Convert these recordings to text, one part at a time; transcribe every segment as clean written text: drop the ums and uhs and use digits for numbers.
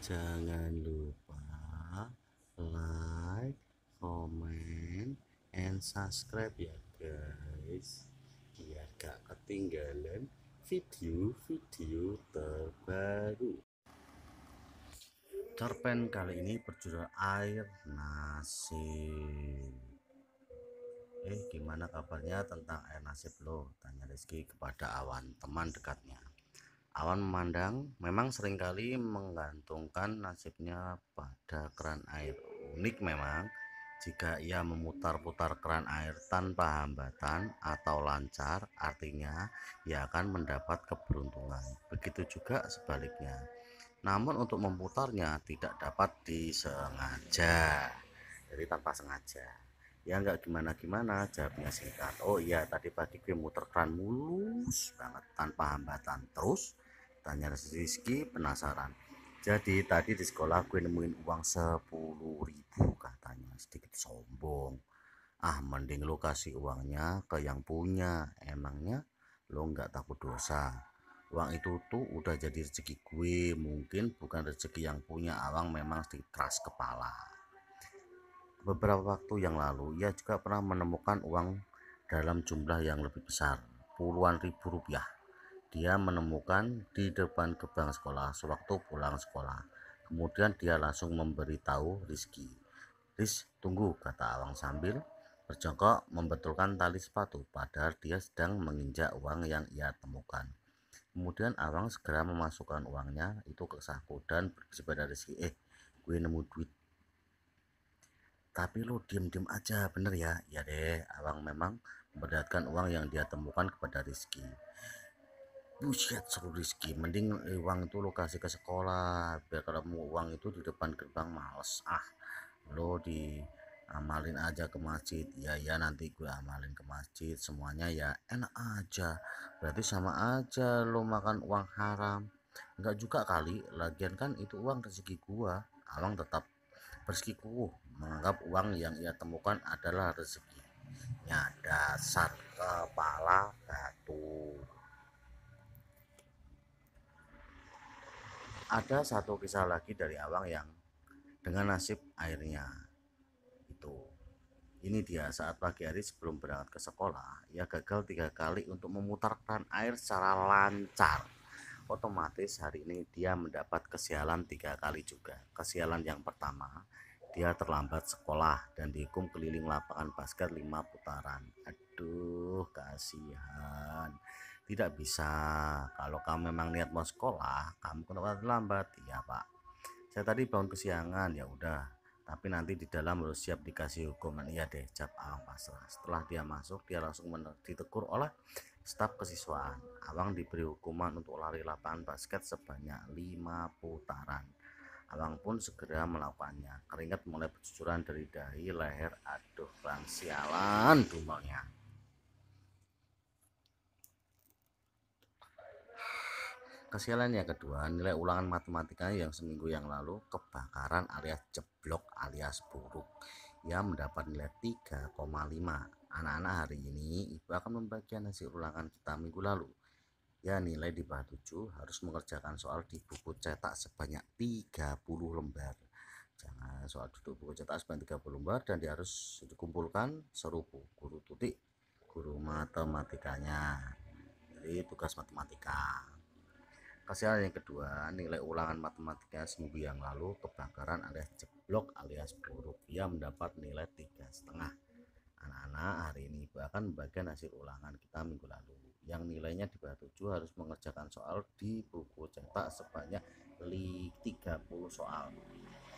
Jangan lupa like, comment, and subscribe ya guys, biar gak ketinggalan video-video terbaru. Cerpen kali ini berjudul Air Nasib. Gimana kabarnya tentang air nasib lo? Tanya Rizky kepada Awan, teman dekatnya. Awan memandang, memang seringkali menggantungkan nasibnya pada keran air. Unik memang, jika ia memutar-putar keran air tanpa hambatan atau lancar, artinya ia akan mendapat keberuntungan. Begitu juga sebaliknya. Namun untuk memutarnya tidak dapat disengaja, jadi tanpa sengaja. Ya nggak gimana-gimana, jawabnya singkat. Oh iya, tadi pagi gue muter keran mulus banget tanpa hambatan. Terus tanya Rizky penasaran. Jadi tadi di sekolah gue nemuin uang 10.000 katanya, sedikit sombong. Ah, mending lo kasih uangnya ke yang punya. Emangnya lo nggak takut dosa? Uang itu tuh udah jadi rezeki gue, mungkin bukan rezeki yang punya. Awang memang sedikit keras kepala. Beberapa waktu yang lalu, ia juga pernah menemukan uang dalam jumlah yang lebih besar, puluhan ribu rupiah. Dia menemukan di depan gerbang sekolah sewaktu pulang sekolah. Kemudian dia langsung memberitahu Rizky. Riz, tunggu, kata Awang sambil berjongkok membetulkan tali sepatu, padahal dia sedang menginjak uang yang ia temukan. Kemudian Awang segera memasukkan uangnya itu ke saku dan berbisik pada Rizky, gue nemu duit. Tapi lo diem-diem aja, bener ya? Ya deh, Awang memang memperlihatkan uang yang dia temukan kepada Rizky. Buset, seru Rizky, mending uang itu lo kasih ke sekolah, biar kalau mau uang itu di depan gerbang males. Lo diamalin aja ke masjid. Ya nanti gue amalin ke masjid semuanya, ya enak aja. Berarti sama aja lo makan uang haram. Enggak juga kali, lagian kan itu uang rezeki gua. Awang tetap bersikukuh menganggap uang yang ia temukan adalah rezekinya. Dasar kepala batu. Ada satu kisah lagi dari Awang yang dengan nasib airnya itu. Ini dia, saat pagi hari sebelum berangkat ke sekolah, ia gagal 3 kali untuk memutar keran air secara lancar. Otomatis hari ini dia mendapat kesialan 3 kali juga. Kesialan yang pertama, dia terlambat sekolah dan dihukum keliling lapangan basket 5 putaran. Aduh, kasihan. Tidak bisa. Kalau kamu memang niat mau sekolah, kamu kenapa terlambat? Iya, Pak. Saya tadi bangun kesiangan. Ya udah, tapi nanti di dalam harus siap dikasih hukuman. Iya deh, jawab Awang pasrah. Setelah dia masuk, dia langsung ditegur oleh staf kesiswaan. Awang diberi hukuman untuk lari lapangan basket sebanyak 5 putaran. Awang pun segera melakukannya. Keringat mulai bercucuran dari dahi, leher. Aduh, bang sialan dumelnya. Kesialan yang kedua, nilai ulangan matematika yang seminggu yang lalu kebakaran alias jeblok alias buruk. Ia mendapat nilai 3,5. Anak-anak, hari ini ibu akan membagikan hasil ulangan kita minggu lalu. Ya, nilai di bawah 7 harus mengerjakan soal di buku cetak sebanyak 30 lembar. Jangan soal duduk buku cetak sebanyak 30 lembar dan dia harus dikumpulkan serupu guru tutik, guru matematikanya. Jadi tugas matematika. Kesialan yang kedua, nilai ulangan matematika seminggu yang lalu kebakaran alias jeblok alias buruk. Ia mendapat nilai 3,5. Anak-anak, hari ini bahkan bagian hasil ulangan kita minggu lalu yang nilainya di bawah 7 harus mengerjakan soal di buku cetak sebanyak 30 soal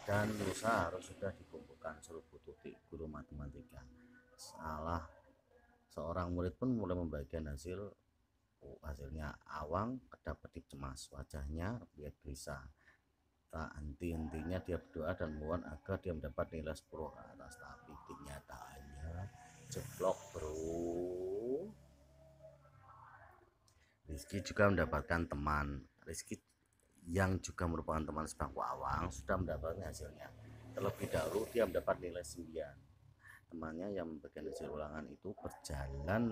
dan lusa harus sudah dikumpulkan seluruh tutik guru matematika. Salah seorang murid pun mulai membagikan hasilnya. Awang kedap kedip cemas, wajahnya biar bisa. Tak henti-hentinya dia berdoa dan mohon agar dia mendapat nilai 10 ke atas, tapi kenyataannya jeblok bro. Rizky juga mendapatkan teman. Rizky yang juga merupakan teman sebangku Awang sudah mendapatkan hasilnya. Terlebih dahulu dia mendapat nilai 9. Temannya yang membagikan hasil ulangan itu berjalan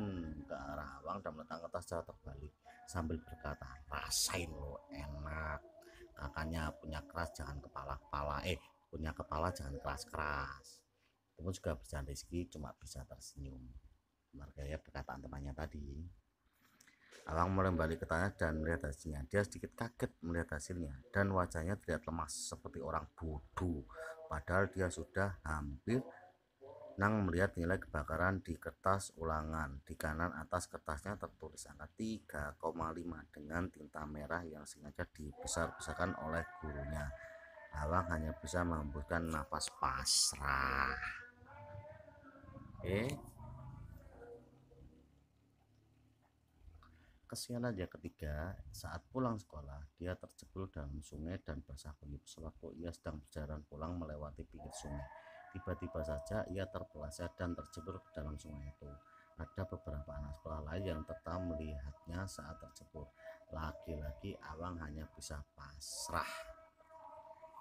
ke arah Awang dan meletakkan tas secara terbalik sambil berkata, rasain lo, enak. kakaknya punya keras jangan punya kepala jangan keras-keras. Itu pun juga bercanda Rizky cuma bisa tersenyum menghargai perkataan temannya tadi. Awang mulai balik ke tanah dan melihat hasilnya. Dia sedikit kaget melihat hasilnya dan wajahnya terlihat lemas seperti orang bodoh. Padahal dia sudah hampir melihat nilai kebakaran di kertas ulangan. Di kanan atas kertasnya tertulis angka 3,5 dengan tinta merah yang sengaja dibesar-besarkan oleh gurunya. Awang hanya bisa menghembuskan nafas pasrah. Kesialan yang ketiga, saat pulang sekolah, dia terjebol dalam sungai dan basah kuyup. Sewaktu ia sedang berjalan pulang melewati pinggir sungai, tiba-tiba saja ia terpeleset dan terjebol ke dalam sungai itu. Ada beberapa anak sekolah lain yang tetap melihatnya saat terjebol. Lagi-lagi Awang hanya bisa pasrah.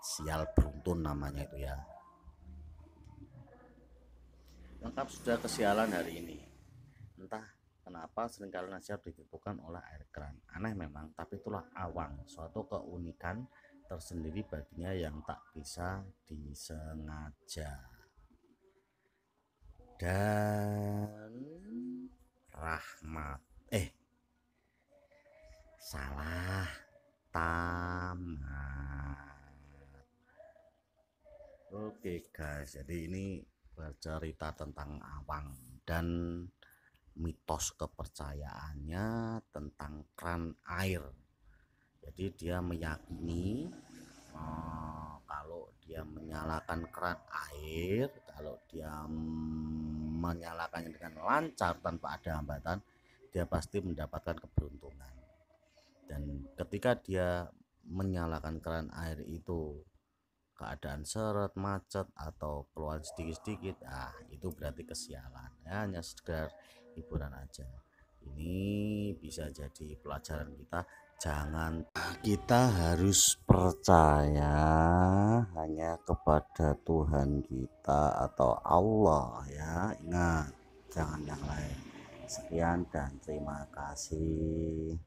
Sial beruntun namanya itu ya. Lengkap sudah kesialan hari ini. Entah kenapa seringkali nasihat ditentukan oleh air keran. Aneh memang, tapi itulah Awang, suatu keunikan tersendiri baginya yang tak bisa disengaja. Dan salah tamat. Oke guys, jadi ini bercerita tentang Awang dan mitos kepercayaannya tentang keran air. Jadi dia meyakini kalau dia menyalakan keran air, kalau dia menyalakannya dengan lancar tanpa ada hambatan, dia pasti mendapatkan keberuntungan. Dan ketika dia menyalakan keran air itu keadaan seret, macet, atau keluar sedikit-sedikit, itu berarti kesialan ya, hanya sekedar hiburan aja. Ini bisa jadi pelajaran kita harus percaya hanya kepada Tuhan kita atau Allah ya, ingat jangan yang lain. Sekian dan terima kasih.